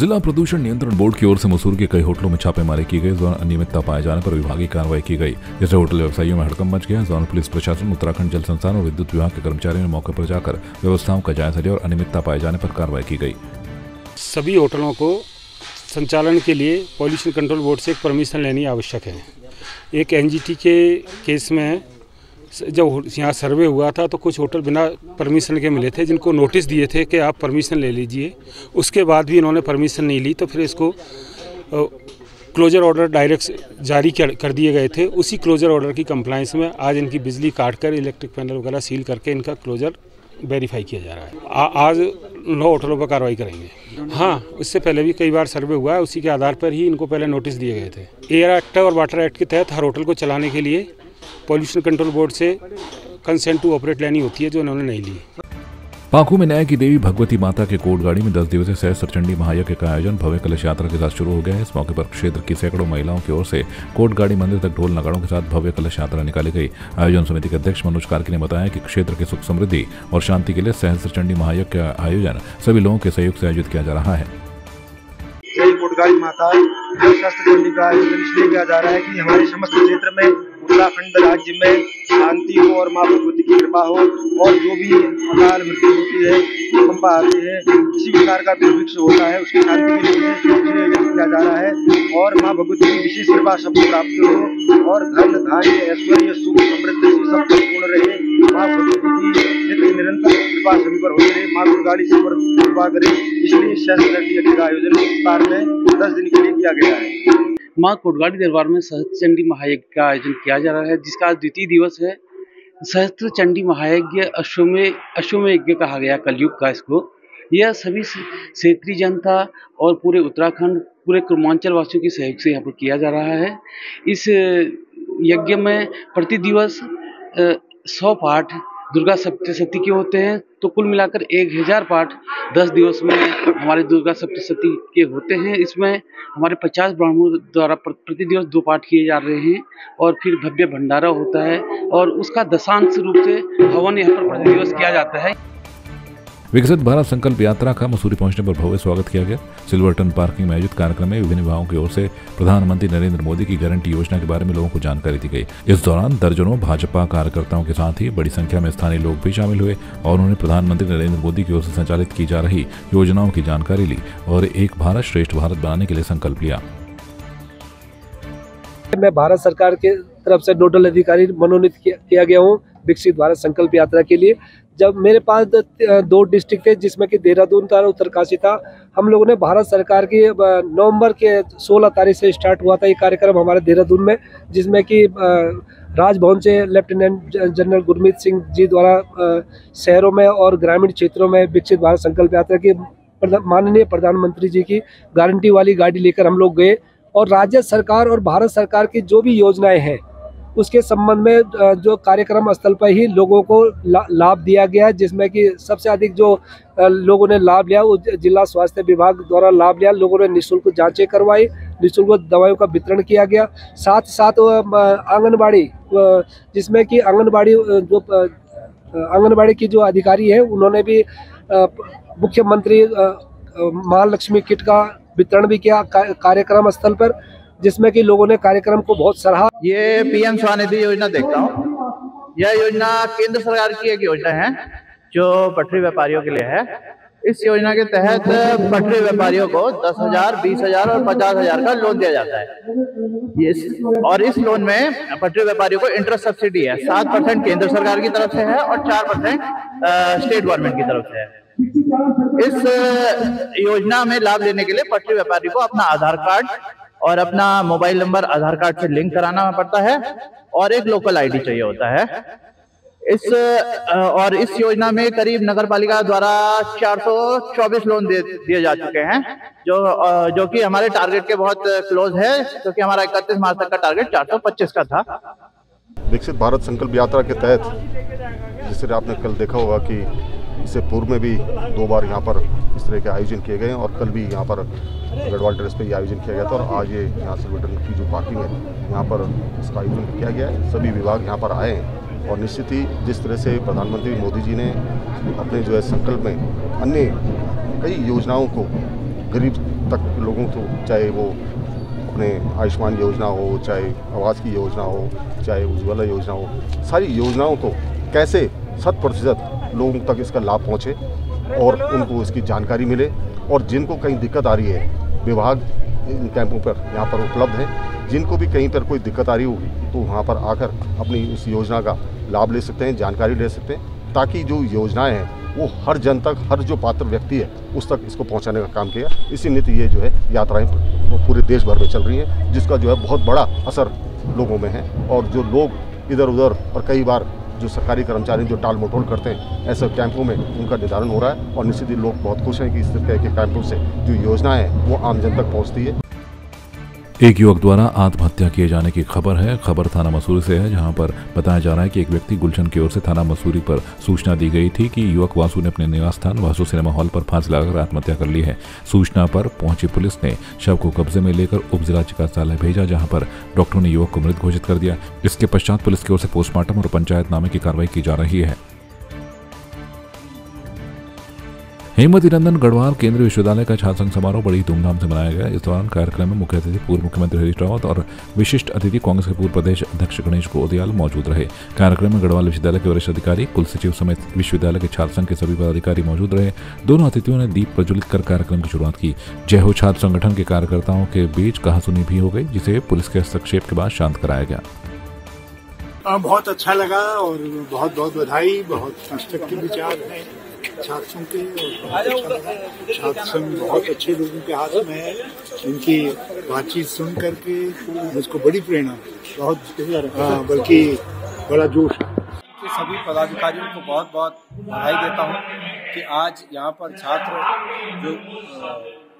जिला प्रदूषण नियंत्रण बोर्ड की ओर से मसूर के कई होटलों में छापेमारी की गई। जोन अनियमितता पाए जाने पर विभागीय कार्रवाई की गई, जिससे होटल व्यवसायियों में हड़कंप मच गया। जोन पुलिस प्रशासन, उत्तराखंड जल संस्थान और विद्युत विभाग के कर्मचारियों ने मौके पर जाकर व्यवस्थाओं का जायजा लिया और अनियमितता पाए जाने पर कार्रवाई की गई। सभी होटलों को संचालन के लिए पॉल्यूशन कंट्रोल बोर्ड से एक परमिशन लेनी आवश्यक है। एक एनजीटी के केस में जब यहाँ सर्वे हुआ था तो कुछ होटल बिना परमिशन के मिले थे, जिनको नोटिस दिए थे कि आप परमिशन ले लीजिए। उसके बाद भी इन्होंने परमिशन नहीं ली, तो फिर इसको क्लोजर ऑर्डर डायरेक्ट जारी कर दिए गए थे। उसी क्लोजर ऑर्डर की कंप्लायंस में आज इनकी बिजली काट कर इलेक्ट्रिक पैनल वगैरह सील करके इनका क्लोजर वेरीफाई किया जा रहा है। आज 9 होटलों पर कार्रवाई करेंगे। हाँ, इससे पहले भी कई बार सर्वे हुआ है, उसी के आधार पर ही इनको पहले नोटिस दिए गए थे। एयर एक्ट और वाटर एक्ट के तहत हर होटल को चलाने के लिए पॉल्यूशन कंट्रोल बोर्ड से कंसेंट टू ऑपरेट लेनी होती है, जो उन्होंने नहीं ली। पाखू में न्याय की देवी भगवती माता के कोटगाड़ी में 10 दिवसीय सहस्त्र चंडी महायज्ञ का आयोजन भव्य कलश यात्रा के साथ शुरू हो गया है। इस मौके पर क्षेत्र की सैकड़ों महिलाओं की ओर से कोटगाड़ी मंदिर तक ढोल नगाड़ों के साथ भव्य कलश यात्रा निकाली गई। आयोजन समिति के अध्यक्ष मनोज कार्की ने बताया कि क्षेत्र के सुख समृद्धि और शांति के लिए सहस्त्र चंडी महायज्ञ का आयोजन सभी लोगों के सहयोग से आयोजित किया जा रहा है। कोटगाड़ी माता सहस्त्र चंडी का आयोजन इसलिए किया जा रहा है कि हमारे समस्त क्षेत्र में, उत्तराखंड राज्य में शांति हो और माँ भगवती की कृपा हो, और जो भी अकाल मृत्यु होती है, भूकंप आते हैं, किसी प्रकार का दुर्भिक्ष होता है, उसकी शांति के लिए विशेष रूप से आयोजन किया जा रहा है। और माँ भगवती की विशेष कृपा सबको प्राप्त हो और धन धान्य ऐश्वर्य सुख समृद्धि से सब पूर्ण रहे। माँ भगवती की नित्य निरंतर कृपा सभी पर होती रहे। माँ कोटगाड़ी से पर कृपा करे, इसलिए सहस्त्र चंडी यज्ञ का आयोजन इस बार में 10 दिन के लिए किया गया है। माँ कोटगाड़ी दरबार में सहस्त्र चंडी महायज्ञ का आयोजन किया जा रहा है, जिसका आज द्वितीय दिवस है। सहस्त्र चंडी महायज्ञ अश्वमेध यज्ञ कहा गया कलयुग का इसको। यह सभी क्षेत्रीय जनता और पूरे उत्तराखंड, पूरे पूर्वांचल वासियों के सहयोग से यहाँ पर किया जा रहा है। इस यज्ञ में प्रति दिवस 100 पाठ दुर्गा सप्तशती के होते हैं, तो कुल मिलाकर 1000 पाठ 10 दिवस में हमारे दुर्गा सप्तशती के होते हैं। इसमें हमारे 50 ब्राह्मणों द्वारा प्रति दिवस 2 पाठ किए जा रहे हैं और फिर भव्य भंडारा होता है और उसका दशांश रूप से हवन यहाँ पर प्रति दिवस किया जाता है। विकसित भारत संकल्प यात्रा का मसूरी पहुंचने पर भव्य स्वागत किया गया। सिल्वरटन पार्किंग में आयोजित कार्यक्रम में विभिन्न विभागों की ओर से प्रधानमंत्री नरेंद्र मोदी की गारंटी योजना के बारे में लोगों को जानकारी दी गई। इस दौरान दर्जनों भाजपा कार्यकर्ताओं के साथ ही बड़ी संख्या में स्थानीय लोग भी शामिल हुए और उन्होंने प्रधानमंत्री नरेंद्र मोदी की ओर से संचालित की जा रही योजनाओं की जानकारी ली और एक भारत श्रेष्ठ भारत बनाने के लिए संकल्प लिया। मैं भारत सरकार के तरफ से नोडल अधिकारी मनोनीत किया गया हूँ विकसित भारत संकल्प यात्रा के लिए। जब मेरे पास 2 डिस्ट्रिक्ट थे, जिसमें कि देहरादून था और उत्तरकाशी था, हम लोगों ने भारत सरकार की नवंबर के 16 तारीख से स्टार्ट हुआ था ये कार्यक्रम हमारे देहरादून में, जिसमें कि राजभवन से लेफ्टिनेंट जनरल गुरमीत सिंह जी द्वारा शहरों में और ग्रामीण क्षेत्रों में विकसित भारत संकल्प यात्रा की माननीय प्रधानमंत्री जी की गारंटी वाली गाड़ी लेकर हम लोग गए और राज्य सरकार और भारत सरकार की जो भी योजनाएं हैं उसके संबंध में जो कार्यक्रम स्थल पर ही लोगों को लाभ दिया गया है, जिसमें कि सबसे अधिक जो लोगों ने लाभ लिया वो जिला स्वास्थ्य विभाग द्वारा लाभ लिया। लोगों ने निःशुल्क जांचें करवाई, निःशुल्क दवाइयों का वितरण किया गया। साथ साथ आंगनबाड़ी, जिसमें कि आंगनबाड़ी की जो अधिकारी है उन्होंने भी मुख्यमंत्री महालक्ष्मी किट का वितरण भी किया कार्यक्रम स्थल पर, जिसमें कि लोगों ने कार्यक्रम को बहुत सराहा। ये पीएम स्वनिधि योजना देखता हूँ। यह योजना केंद्र सरकार की एक योजना है जो पटरी व्यापारियों के लिए है। इस योजना के तहत पटरी व्यापारियों को 10,000, 20,000 और 50,000 का लोन दिया जाता है। और इस लोन में पटरी व्यापारियों को इंटरेस्ट सब्सिडी है। 7% केंद्र सरकार की तरफ से है और 4% स्टेट गवर्नमेंट की तरफ से है। इस योजना में लाभ लेने के लिए पटरी व्यापारी को अपना आधार कार्ड और अपना मोबाइल नंबर आधार कार्ड से लिंक कराना पड़ता है और एक लोकल आईडी चाहिए होता है। इस योजना में करीब नगर पालिका द्वारा 424 लोन दिए जा चुके हैं, जो कि हमारे टारगेट के बहुत क्लोज है, क्योंकि हमारा 31 मार्च तक का टारगेट 425 का था। विकसित भारत संकल्प यात्रा के तहत, जिसे आपने कल देखा होगा कि इससे पूर्व में भी 2 बार यहाँ पर इस तरह के आयोजन किए गए और कल भी यहाँ पर गढ़वाल टेरेस पे ये आयोजन किया गया था और आज ये यहाँ सिल्वरटन की जो पार्किंग है यहाँ पर इसका आयोजन किया गया है। सभी विभाग यहाँ पर आए हैं और निश्चित ही जिस तरह से प्रधानमंत्री मोदी जी ने अपने जो है संकल्प में अन्य कई योजनाओं को गरीब तक लोगों को, चाहे वो अपने आयुष्मान योजना हो, चाहे आवास की योजना हो, चाहे उज्ज्वला योजना हो, सारी योजनाओं को कैसे 100% लोगों तक इसका लाभ पहुँचे और उनको इसकी जानकारी मिले। और जिनको कहीं दिक्कत आ रही है, विभाग इन कैंपों पर यहाँ पर उपलब्ध है। जिनको भी कहीं पर कोई दिक्कत आ रही होगी तो वहाँ पर आकर अपनी इस योजना का लाभ ले सकते हैं, जानकारी ले सकते हैं, ताकि जो योजनाएं हैं वो हर जन तक, हर जो पात्र व्यक्ति है उस तक इसको पहुँचाने का काम किया। इसी नीति ये जो है यात्राएं पूरे देश भर में चल रही हैं, जिसका जो है बहुत बड़ा असर लोगों में है। और जो लोग इधर उधर और कई बार जो सरकारी कर्मचारी जो टाल मटोल करते हैं, ऐसे कैंपों में उनका निदान हो रहा है। और निश्चित ही लोग बहुत खुश हैं कि इस तरह के कैंपों से जो योजनाएं हैं वो आम जन तक पहुँचती है। एक युवक द्वारा आत्महत्या किए जाने की खबर है। खबर थाना मसूरी से है, जहां पर बताया जा रहा है कि एक व्यक्ति गुलशन की ओर से थाना मसूरी पर सूचना दी गई थी कि युवक वासु ने अपने निवास स्थान वासु सिनेमा हॉल पर फांसी लगाकर आत्महत्या कर ली है। सूचना पर पहुंची पुलिस ने शव को कब्जे में लेकर उप जिला चिकित्सालय भेजा, जहां पर डॉक्टरों ने युवक को मृत घोषित कर दिया। इसके पश्चात पुलिस की ओर से पोस्टमार्टम और पंचायतनामे की कार्रवाई की जा रही है। हेमवती नंदन गढ़वाल केंद्रीय विश्वविद्यालय का छात्र संघ समारोह बड़ी धूमधाम से मनाया गया। इस दौरान कार्यक्रम में मुख्य अतिथि पूर्व मुख्यमंत्री हरीश रावत और विशिष्ट अतिथि कांग्रेस के पूर्व प्रदेश अध्यक्ष गणेश गोदियाल मौजूद रहे। कार्यक्रम में गढ़वाल विश्वविद्यालय के वरिष्ठ अधिकारी, कुल सचिव समेत विश्वविद्यालय के छात्र संघ के सभी पदाधिकारी मौजूद रहे। दोनों अतिथियों ने दीप प्रज्वलित कर कार्यक्रम की शुरुआत की। जय हो छात्र संगठन के कार्यकर्ताओं के बीच कहासुनी भी हो गई, जिसे पुलिस के हस्तक्षेप के बाद शांत कराया गया। बहुत अच्छा लगा और बहुत बहुत बधाई। बहुत कंस्ट्रक्टिव विचार है छात्र संघ के, और छात्र संघ बहुत अच्छे लोगों के हाथ में है। इनकी बातचीत सुन करके मुझको बड़ी प्रेरणा, बहुत बल्कि बड़ा जोश। सभी पदाधिकारियों को बहुत बहुत बधाई देता हूँ कि आज यहाँ पर छात्र जो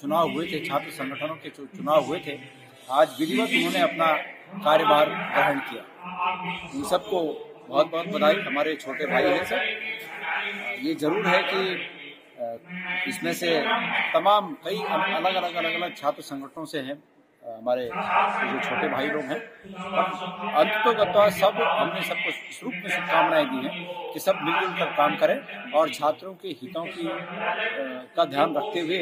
चुनाव हुए थे, छात्र संगठनों के जो चुनाव हुए थे, आज विधिवत उन्होंने अपना कार्यभार ग्रहण किया। उन सबको बहुत बहुत बधाई। हमारे छोटे भाई हैं सब। ये जरूर है कि इसमें से तमाम कई अलग अलग छात्र संगठनों से हैं हमारे जो छोटे भाई लोग हैं। और अंततोगत्वा सब हमने सबको इस रूप में शुभकामनाएं दी हैं कि सब मिलजुल कर काम करें और छात्रों के हितों की का ध्यान रखते हुए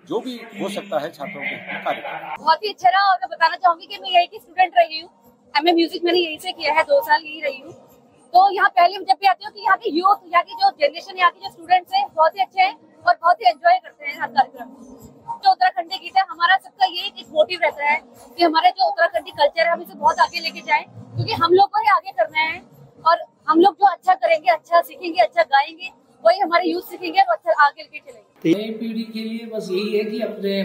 जो भी हो सकता है छात्रों के कार्य करें। बहुत ही अच्छा रहा। और मैं बताना चाहूंगी कि मैं यही की स्टूडेंट रही हूँ। एमए म्यूजिक मैंने यही से किया है, 2 साल यही रही हूँ। तो यहाँ पहले जब भी आती हूँ कि यहाँ की यूथ, यहाँ की जो जनरेशन, यहाँ की जो स्टूडेंट्स हैं बहुत ही अच्छे हैं और बहुत ही एंजॉय करते हैं हर कार्यक्रम। जो उत्तराखंडी गीत है, हमारा सबका यही एक मोटिव रहता है कि हमारे जो उत्तराखंडी कल्चर है हम इसे बहुत आगे लेके जाएं, क्योंकि हम लोग को ही आगे करना है। और हम लोग जो अच्छा करेंगे, अच्छा सीखेंगे, अच्छा गाएंगे, वही हमारे यूथ सीखेंगे और अच्छा आगे लेके चलेंगे। नई पीढ़ी के लिए बस यही है कि अपने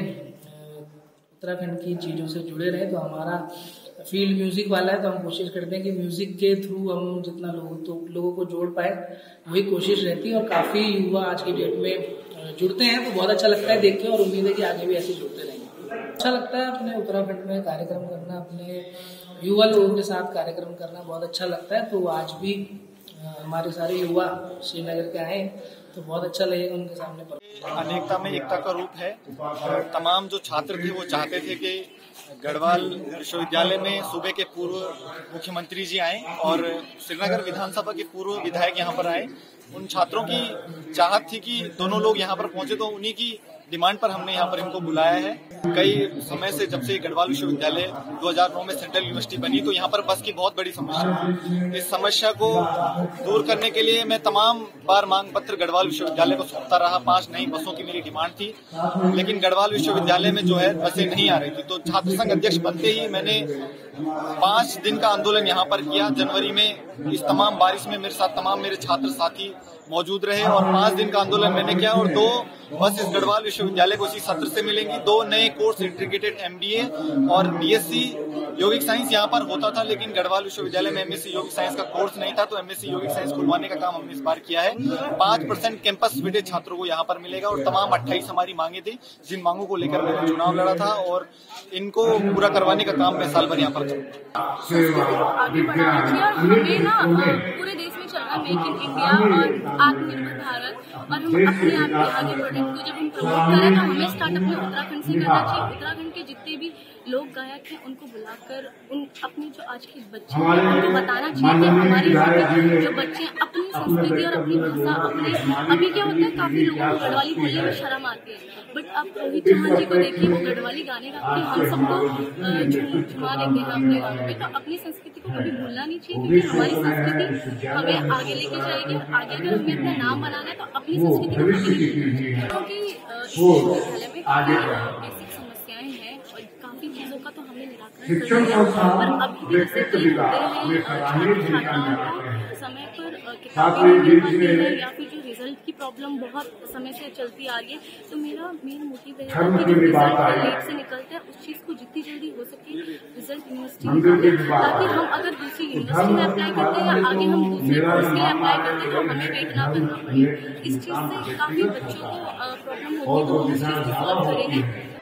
उत्तराखंड की चीज़ों से जुड़े रहे। तो हमारा फील्ड म्यूजिक वाला है, तो हम कोशिश करते हैं कि म्यूजिक के थ्रू हम जितना लोगों को जोड़ पाए, वही कोशिश रहती है। और काफ़ी युवा आज की डेट में जुड़ते हैं, तो बहुत अच्छा लगता है देख के, और उम्मीद है कि आगे भी ऐसे जुड़ते रहेंगे। अच्छा लगता है अपने उत्तराखंड में कार्यक्रम करना, अपने युवा लोगों के साथ कार्यक्रम करना बहुत अच्छा लगता है। तो आज भी हमारे सारे युवा श्रीनगर के आए, तो बहुत अच्छा लगेगा उनके सामने पर। अनेकता में एकता का रूप है। तमाम जो छात्र थे वो चाहते थे कि गढ़वाल विश्वविद्यालय में सूबे के पूर्व मुख्यमंत्री जी आए और श्रीनगर विधानसभा के पूर्व विधायक यहाँ पर आए। उन छात्रों की चाहत थी कि दोनों लोग यहाँ पर पहुंचे, तो उन्हीं की डिमांड पर हमने यहाँ पर इनको बुलाया है। कई समय से जब से गढ़वाल विश्वविद्यालय 2009 में सेंट्रल यूनिवर्सिटी बनी, तो यहाँ पर बस की बहुत बड़ी समस्या है। इस समस्या को दूर करने के लिए मैं तमाम बार मांग पत्र गढ़वाल विश्वविद्यालय को सौंपता रहा। 5 नई बसों की मेरी डिमांड थी, लेकिन गढ़वाल विश्वविद्यालय में जो है बसें नहीं आ रही थी। तो छात्र संघ अध्यक्ष बनते ही मैंने 5 दिन का आंदोलन यहाँ पर किया। जनवरी में इस तमाम बारिश में मेरे साथ तमाम मेरे छात्र साथी मौजूद रहे और 5 दिन का आंदोलन मैंने किया। और 2 बस इस गढ़वाल विश्वविद्यालय को इसी सत्र से मिलेंगी। 2 नए कोर्स, इंटीग्रेटेड MBA और BSc यौगिक साइंस यहाँ पर होता था, लेकिन गढ़वाल विश्वविद्यालय में MSc यौगिक साइंस का कोर्स नहीं था, तो MSc यौगिक साइंस खुलवाने का काम हमने इस बार किया है। 5% कैंपस फिटेड छात्रों को यहाँ पर मिलेगा। और तमाम 28 हमारी मांगे थी, जिन मांगों को लेकर मैंने चुनाव लड़ा था, और इनको पूरा करवाने का काम मैं साल भर यहाँ पर करूँगा। पूरे देश में चल रहा मेक इन इंडिया और आत्मनिर्भर भारत, और हम अपने आप के आगे प्रोडक्ट को जब हम प्रमोट करें तो हमें स्टार्ट अपने उत्तराखंड से करना चाहिए। उत्तराखंड के जितने भी लोक गायक हैं उनको बुलाकर उन अपनी जो आज के बच्चे हैं उनको बताना चाहिए कि हमारे जो बच्चे अपनी संस्कृति और अपनी भाषा अपने अभी क्या होता है काफी लोगों को गढ़वाली बोलने में शर्म आती है, बट अब रोहित चौहान जी को देखिए, वो गढ़वाली गाने गा के हम सबको झुमा देते हैं अपने गानों में। तो अपनी संस्कृति को कभी भूलना नहीं चाहिए, क्योंकि हमारी संस्कृति हमें आगे लेके जाएगी। आगे अगर हमें अपना नाम बनाना है तो अपनी संस्कृति को कभी नहीं भूलना चाहिए, क्योंकि विश्वविद्यालय में काफी बेसिक समस्याएं हैं और काफी चीजों का तो हमने निराकरण कर दिया, पर अभी भी ऐसे कई होते हैं छात्राओं को समय पर किताबें नहीं मिल पाती है या फिर जो रिजल्ट की प्रॉब्लम बहुत समय से चलती आ रही है। तो मेरा मेन मोटिव रहेगा कि जो रिजल्ट लेट से निकलता है उस चीज़ को जितनी जल्दी हो सके रिजल्ट यूनिवर्सिटी निकाले, ताकि हम अगर दूसरी यूनिवर्सिटी में अप्लाई करते हैं या आगे हम दूसरे कोर्स के लिए अप्लाई करते हैं तो हमें वेट ना करना पड़े। इस चीज़ से काफ़ी बच्चों को प्रॉब्लम होती है, तो हम उस चीज़ को सॉल्व करेंगे।